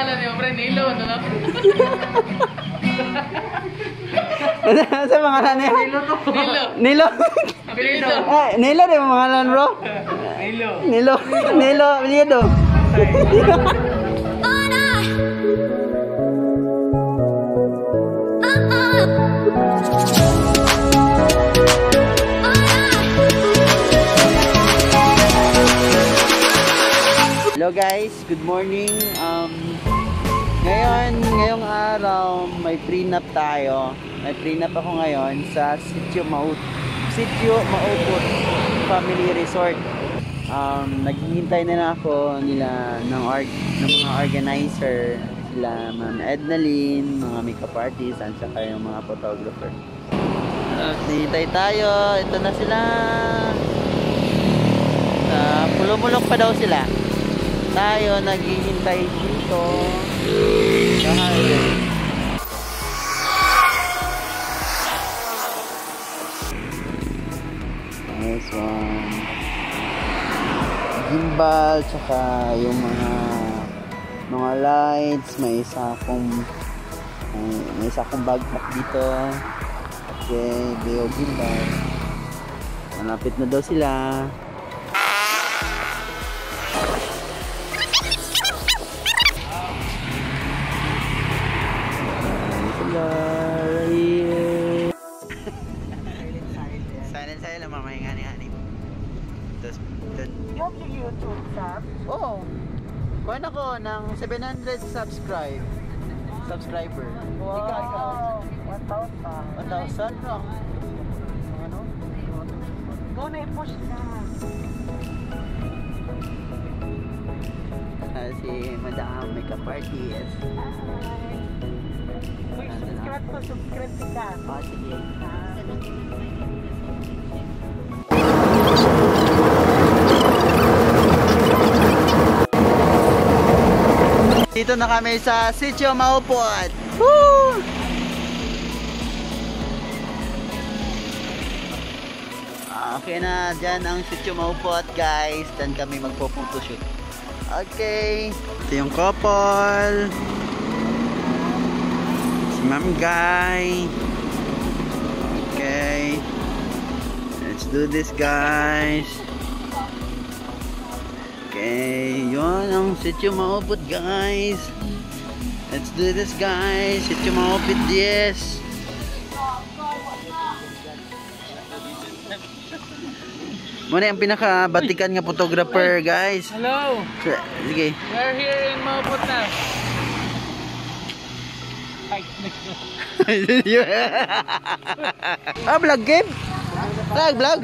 pangalan niyo, pre? Nilo, ano na? Sa pangalan niya? Nilo. Nilo. Apelido. Nilo rin ang pangalan, bro. Nilo. Nilo. Apelido. Hello guys, good morning. Ngayong araw may prenup tayo. May prenup ako ngayon sa Sitio Maupot Family Resort. Naghihintay na ako nila ng mga organizer, sila Ma'am Ednaline, mga makeup artists, at saka yung mga photographer. Naghihintay tayo. Ito na sila. Pulumulok pa daw sila. Tayo naghihintay dito. Nice one. Gimbal, tsaka yung mga lights. May isa akong backpack dito. Okay, Deo gimbal. Malapit na daw sila. Silent lang mamaya ngani-ngani. Tapos Yung YouTube sub? oo. Kuhan ako ng 700 subscriber. Wow! 1,000. 1,000 no? Ano? Go na i-push na. Si Madam Makeup Artist. Uy, subscribe ka. Sige. Dito na kami sa Sitio Maupot. Woo! Okay na, dyan ang Sitio Maupot guys. Dyan kami magpo-photoshoot. Okay. Ito yung couple. Si Ma'am Guy. Okay. Let's do this guys. Okay, yun ang Sitio Maupot guys. Let's do this guys. Sitio Maupot, yes. Muna yung pinaka-batikan nga photographer guys. Hello. Sige. We're here in Maupot na. Vlog game? Vlog?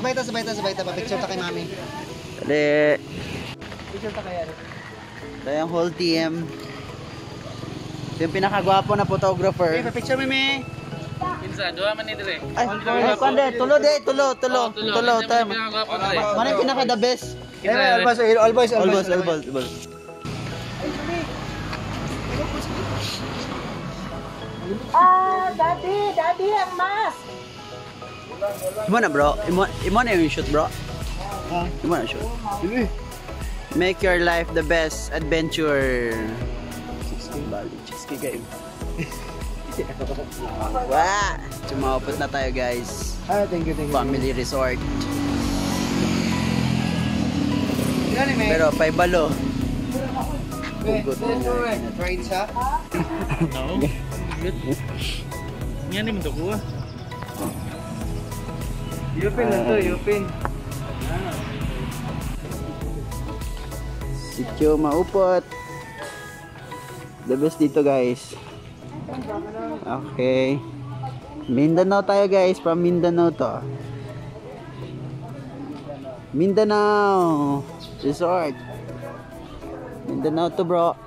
Sabay ta, pa-picture ta kay mami. Dali. Picture ta kay Ito yung whole team. Ito yung pinakagwapo na photographer. Okay, pa-picture mami. Pinsa, duha man ni dire. Ay, pande, tulo. Time. Mana yung pinaka the best? All boys. Daddy, ang mask! Imo na bro. Imo na yung shoot bro. Imo na shoot. Make your life the best adventure. 6K game. Wah! Sumapot na tayo guys. Thank you. Family resort. Gani may. Pero pay balo. Train sa. No. Good. Yan naman to ko. Yupin lang to, Yupin. Sitio Maupot. The best dito guys. Okay. Mindanao tayo guys. From Mindanao to. Mindanao Resort. Mindanao to bro.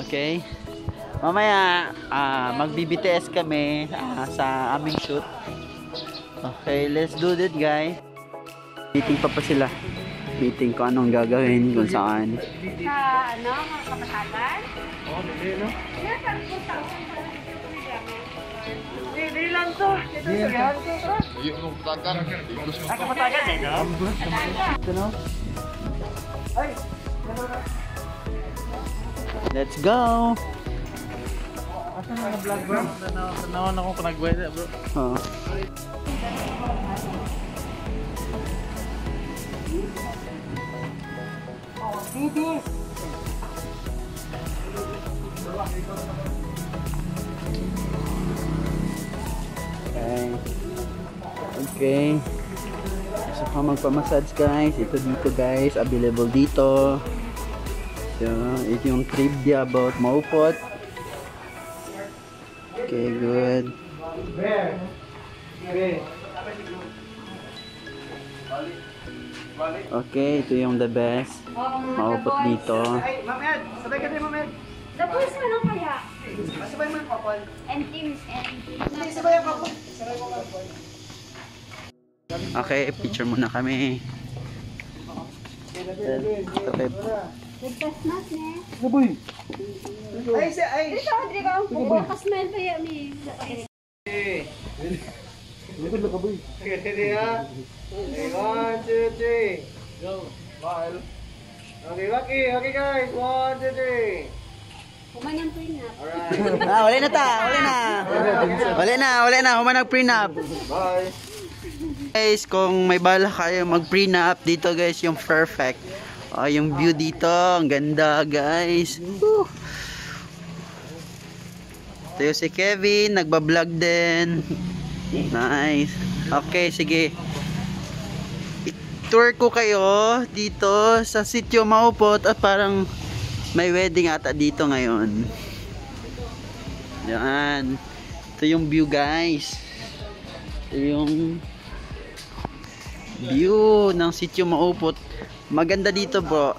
Okay. Mamaya magbi-BTS kami sa aming shoot. Okay, let's do that guys. Meeting pa sila. Meeting ko anong gagawin kung saan. Sa mga kapatagan? Oo, hindi no? Yes, ang putang. Hindi lang to. Ito sa yan. Yung putagan. Kapatagan eh, no? Ito no? Ay! Let's go! Asa na nga vlog bro? Tanawan ako kung nag-wede bro. Oh. Okay. Okay. So kung magpamassage guys, ito dito guys, available dito. So, ito yung trivia about maupot. Okay, good. Okay, ito yung the best. Maupot dito. Ay, Ma'am Ed, sabay ka din, Ma'am Ed. The boys mo lang kaya. Sabay mo yung kapal. And teams and Hindi, sabay yung kapal. Sabay mo kapal. Okay, picture muna kami. Ligtas mas ne. Ay, ay. Ito Rodrigo ang pupo. Kasmell pa yan mi. Ready ha? Okay, 1, 2, 3. Go. Smile. Okay, okay guys. 1, 2, 3. Kumanyan po yun na. Alright. Wala na ta, wala na, humanag prenup. Bye. Guys, kung may bala kayo mag prenup dito guys, yung perfect. Yung view dito, ang ganda guys. Woo. Ito yung si Kevin, nagbablog din. Nice. Okay, sige. I-tour ko kayo dito sa sitio Maupot at parang may wedding ata dito ngayon. Yan. Ito yung view guys. Ito yung view ng sitio Maupot. Maganda dito bro.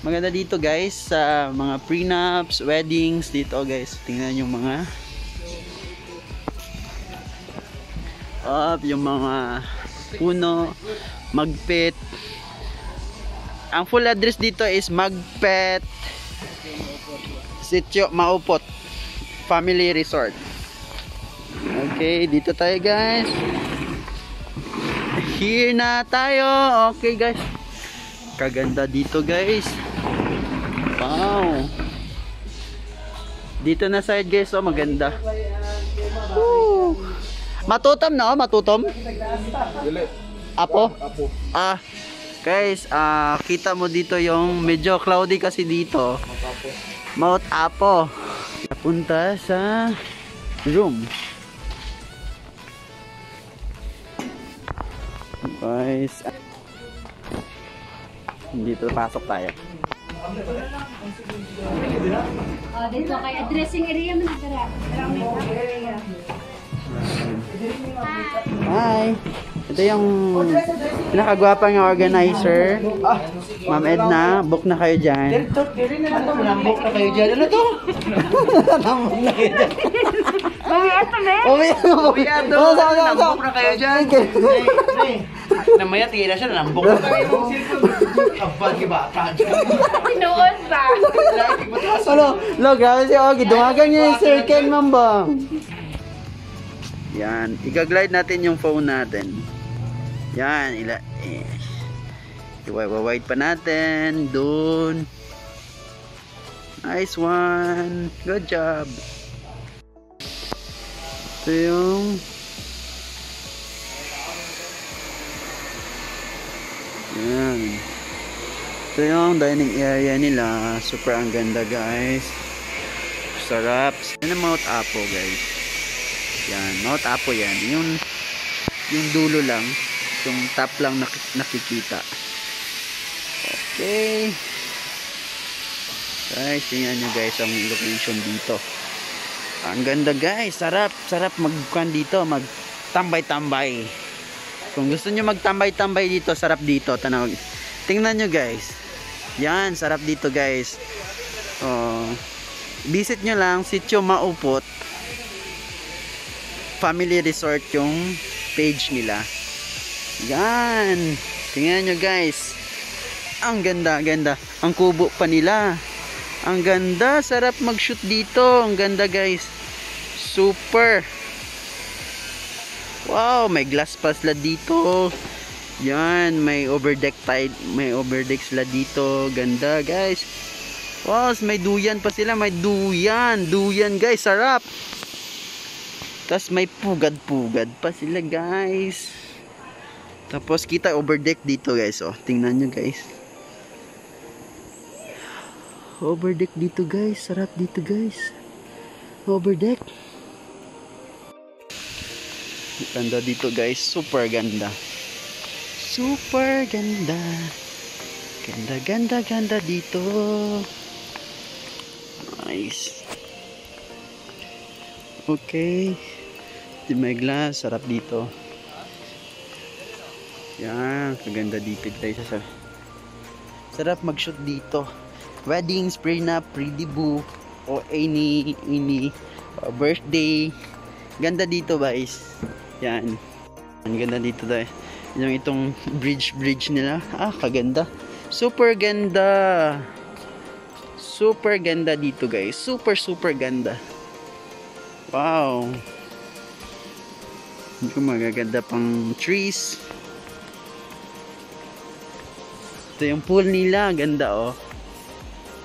Maganda dito guys sa mga prenups, weddings dito guys. Tingnan yung mga yung mga puno, Magpet. Ang full address dito is Magpet Sitio Maupot Family Resort. Okay, dito tayo guys. Here na tayo. Okay guys. Kaganda dito guys. Wow. Dito na side guys, oh maganda. Woo. Matutom na, oh, matutom. Apo? Apo. Guys, kita mo dito yung medyo cloudy kasi dito. Mount Apo. Punta sa room. Guys, dito pasok tayo. Dito kaya dressing area mo na tara. Hi! Ito yung pinakagwapang organizer. Ma'am Edna, book na kayo dyan. Nambok na kayo dyan. Ano to? Nambok na kayo dyan. Mamiyata me. Nambok na kayo dyan. Namaya tira siya, nambok na kayo. Kapal kibata dyan. Tinuon ba? Lo, grabe si Ogie. Dumagan niya yung circle, ma'am ba? Yan, i-glide natin yung phone natin. Yan, i-wide pa natin. Doon. Nice one. Good job. Ito yung yan. Ito yung dining area nila. Super ang ganda guys. Sarap. Yan ang Mount Apo guys. Yan, Mount Apo yan. Yung dulo lang. Yung top lang nakikita. Okay. Guys, tingnan nyo guys ang location dito. Ang ganda guys. Sarap. Sarap magkuhan dito. Magtambay-tambay. Kung gusto nyo magtambay-tambay dito, sarap dito. Tanaw. Tingnan nyo guys. Yan, sarap dito guys. Visit nyo lang Sitio Maupot Family Resort yung page nila. Yan. Tingnan nyo guys. Ang ganda, ganda. Ang kubo pa nila. Ang ganda. Sarap mag-shoot dito. Ang ganda guys. Super. Wow. May glass pa sila dito. Yan. May overdeck sila dito. Ganda guys. Wow, may duyan pa sila. May duyan. Duyan guys, sarap. Tapos may pugad-pugad pa sila guys. Tapos kita overdeck dito guys. Oh, tingnan nyo guys. Overdeck dito guys. Sarap dito guys. Overdeck. Ganda dito guys. Super ganda. Super ganda. Ganda, ganda, ganda dito. Nice. Okay. May glass. Sarap dito. Yan. Kaganda dito guys. Sarap mag-shoot dito. Weddings, prenup, pre-debut, o any birthday. Ganda dito guys. Yan. Ang ganda dito guys. Yung itong bridge nila. Ah, kaganda. Super ganda. Super ganda dito guys. Super ganda. Wow. Yung magaganda pang trees. Ito yung pool nila. Ganda oh.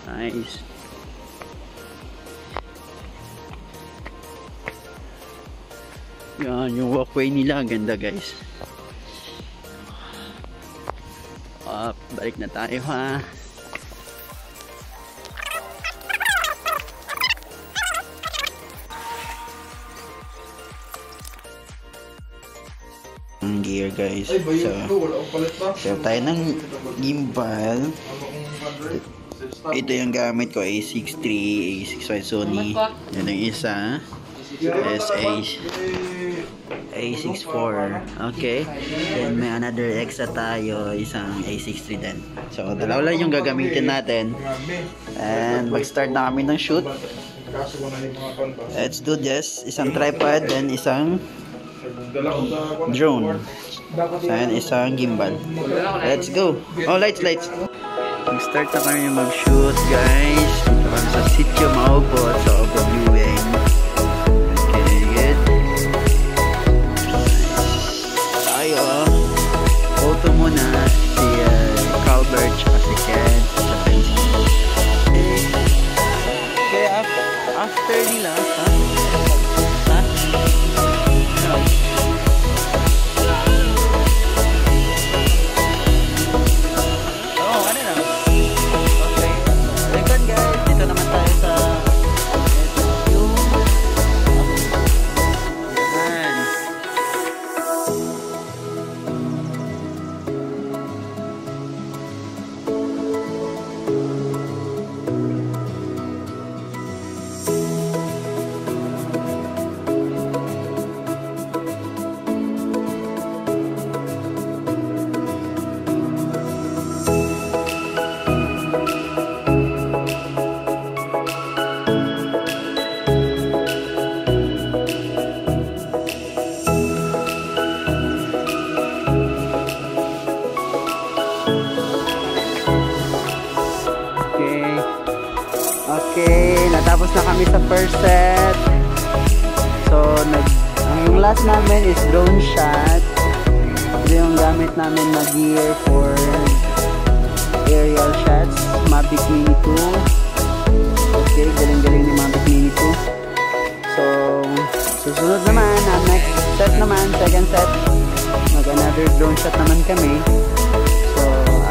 Nice. Yan, yung walkway nila. Ganda guys. Balik na tayo ha. Ang gear guys. So tayo ng gimbal. Ito yung gamit ko, A63, A65 Sony. Yan ang isa. A64. Okay. Then may another extra tayo, isang A63 din. So dalawa lang yung gagamitin natin. And mag-start na kami ng shoot. Let's do this. Isang tripod, then isang drone. And isang gimbal. Let's go. Oh, lights. Mag-start na kami mag-shoot guys. Dito kami sa Sitio Maupot sa Overviewing. Okay, good. Tayo. Photo muna si Calbert at si Ken. Okay, after nila, ha? Okay, natapos na kami sa first set. So, yung last namin is drone shot. Ito yung gamit namin na gear for aerial shots. Mavic Mini 2. Okay, galing-galing ni Mavic Mini 2. So, susunod naman, ang next set naman, second set, mag-another drone shot naman kami. So,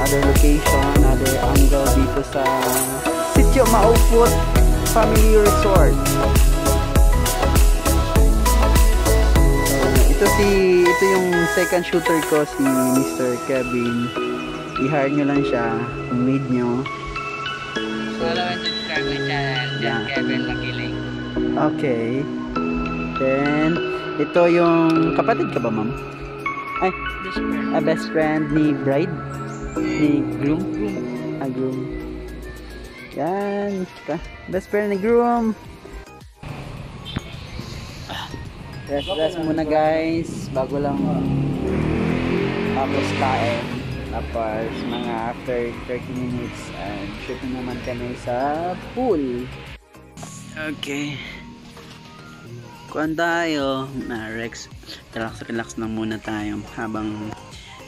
other location, other angle dito sa Sitio Maupot Family Resort. Ito yung second shooter ko, si Mr. Kevin. I-hire nyo lang siya kung need nyo. Follow and subscribe my channel, John Kevin Magiling. Okay. Then, ito yung kapatid ka ba, ma'am? Ay, best friend ni bride? Ni groom? Groom. Yan, best friend ni groom. Rest muna guys, bago lang tapos kain. Tapos mga after 30 minutes and shooting naman kami sa pool. Okay. Kuhan tayo na Rex, relax lang muna tayo habang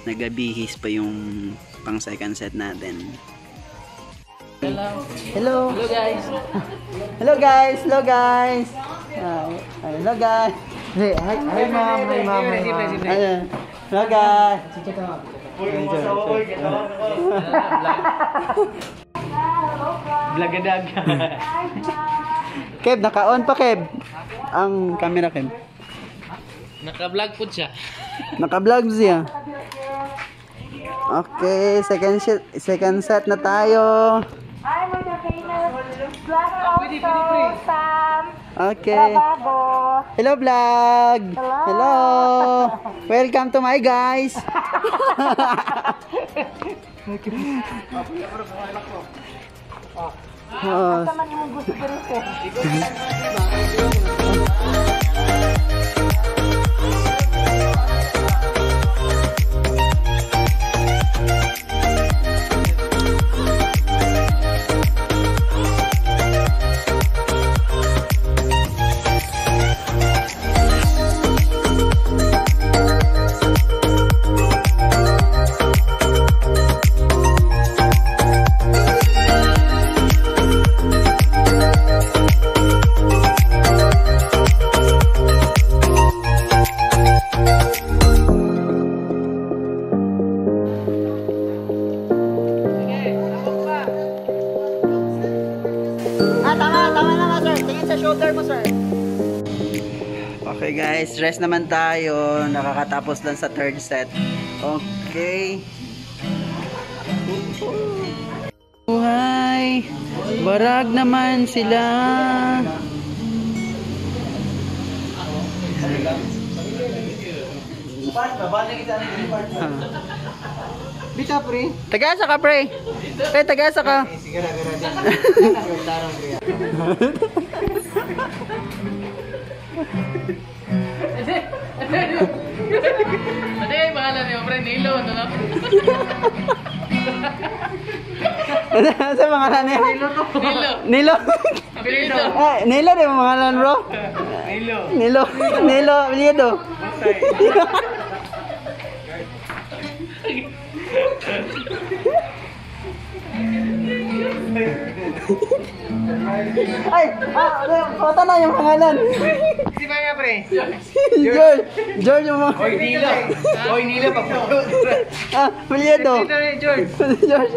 nagabihis pa yung pang second set natin. Hello. Hello guys. Hello guys. Hello guys. Hello guys. Hey, hi ma'am. Hi ma'am. Ayan. Hello guys. Blagadag. Kev, naka-on pa Kev. Ang camera Kev. Naka-vlog po siya. Naka-vlog siya. Okay, second set na tayo. Hi, mga famous vlogger Sam. Okay. Bravo. Hello vlog. Hello. Welcome to my guys. Oh. Naman yung gusto ko rin eh. Tama na sir. Tingin sa shoulder mo sir. Okay guys, rest naman tayo. Nakakatapos lang sa third set. Okay. Buhay. Barag naman sila. Bita pre. Tagasa ka pre. Tagasa ka. Sige na dyan. Tarang pre. Ano yung pangalan niyo, pre? Nilo, ano na? Sa pangalan niya? Nilo. Nilo. Apelido. Nilo din ang pangalan bro. Nilo. Nilo. Apelido. Ay, kota na yung pangalan. Si ba nga pre? George yung mga. Oy Nilo. Oy Nilo pag. Apelido. George. George.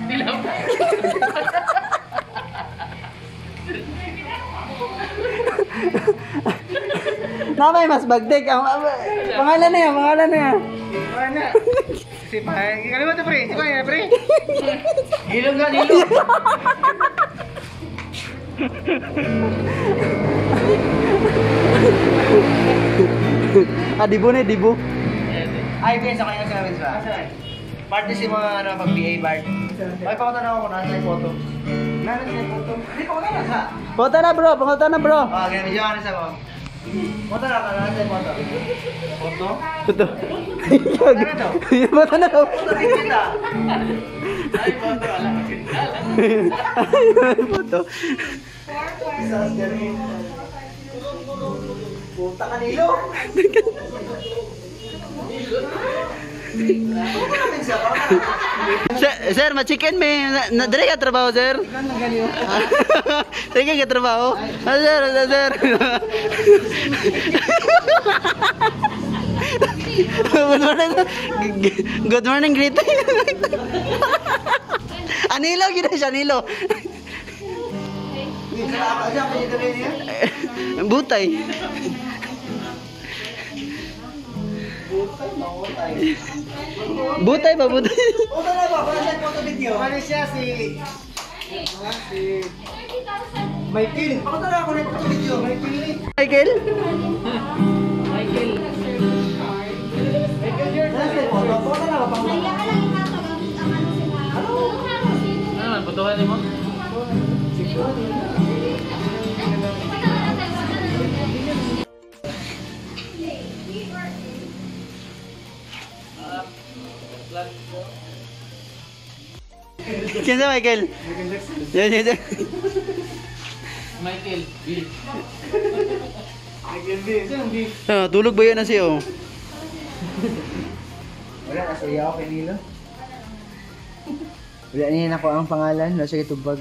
Nilo. Namay mas bagdik. Pangalan na yan, pangalan na yan. Ano? Si pa. Kalimutan pre. Si ba nga pre? Nilo nga Nilo. Dibo na, Dibo. Ay, pinsa kayo na sinabi sa. Parte si mga ano pag BA bar. Ay pakatanaw ako na sa photo. Nana sa photo. Hindi pa ko sa. Punta na bro, punta na bro. Ah, ganyan siya ano sa ko. Photo na kana sa photo. Photo? Ito. Ano to? Punta na daw. Photo din kita. Ay, photo. Alam ko Foto. Isas galing. Puta ka Nilo. Sir, ma-chicken me. Dali ka trabaho, sir? Dali ka trabaho? Sir. Good morning, greeting. Anilo, gina siya, Anilo. Butay. Butay ba, butay? Photo na ba? Wala siya photo video. Ano siya si Michael. Photo na ako na photo video. Michael. Michael? Michael. Photo na ba? Ano naman, putuhan mo? Kinsa Michael? Yan. Michael B. Michael B. Saan B? Tulog ba yan na siya? Wala, nasuya ako kay Nilo. Wala niya ako ang pangalan. Wala siya itubag.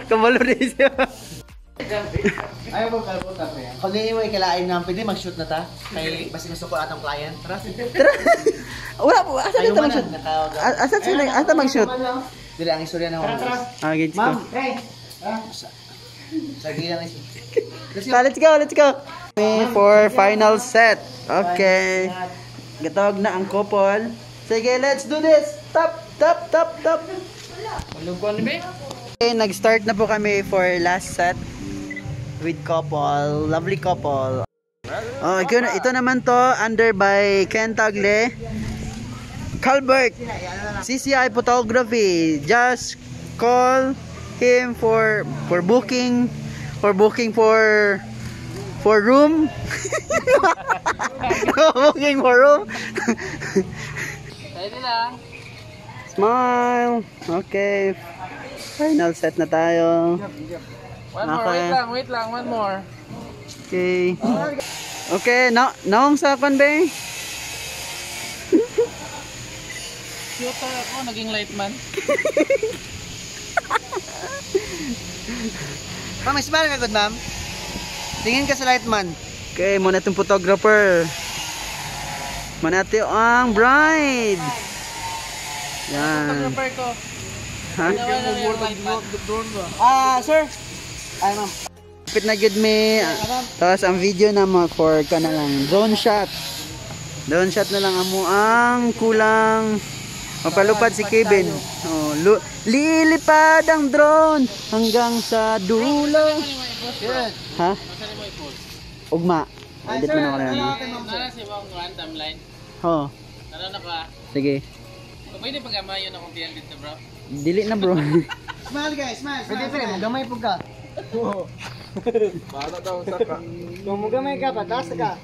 Kamalo rin siya. Ayaw mo kalabutan pa yan. Kung hindi mo ikalain na, pwede mag-shoot na ta. Kay basta gusto ko atong client. Tara. Wala po. Asa dito mag-shoot? Asa mag-shoot? Dili ang istorya na ako. Okay, let's go. Ma'am, hey! Sagli lang ito. Let's go. For final set. Okay. Gatawag na ang couple. Sige, let's do this. Tap. Okay, nag-start na po kami for last set with couple. Lovely couple. Oh, ito naman to under by Ken Tagle. Calbert, CCI Photography. Just call him for booking for room. Booking for room. Pwede lang. Smile. Okay. Final set na tayo. One more, wait lang, one more. Okay. Okay, naong sa kanbe. Shooter ako, naging lightman. Ma'am, ismile ka good, ma'am. Tingin ka sa lightman. Okay, muna itong photographer. Muna ito ang bride. Yan. Photographer ko. Ha? Nawala na yung lightman. Sir. Ay, ma'am. Kapit na good me. Tapos ang video na mo for ka na lang. Drone shot. Drone shot na lang amo ang kulang. Mapalupad si Kevin. Oh, lilipad ang drone hanggang sa dulo. Ha? Ugma. Edit mo na ko na. Nara si Bang Juan, timeline. Oh, Nara na ka. sige. Pwede pag-ama yun akong tiyan dito, bro. Dili na bro. Smile guys, smile. Pwede, magamay po ka. Para daw saka. Kung magamay ka, pataas ka.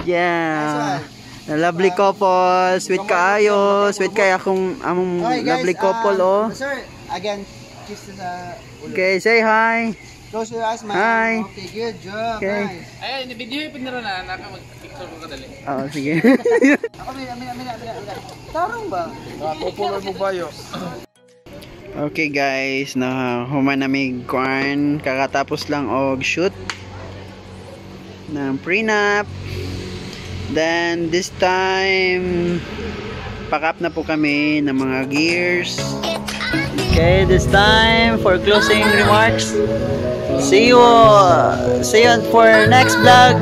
Yeah. Lovely couple, sweet kaayo, sweet kay akong among lovely couple oh. Sir, again, kiss sa ulo. Okay, say hi. Close your eyes, ma'am. Hi. Okay, good job. Okay. Nice. Ay, video yung pinaro na, naka-mag-picture ko kadali. Oo, sige. Ako, amina. Tarong ba? Popular mo ba yun? Okay guys, na humanamig kuan kakatapos lang og shoot ng prenup. Then this time pack up na po kami ng mga gears. Okay, this time for closing remarks. See you for next vlog.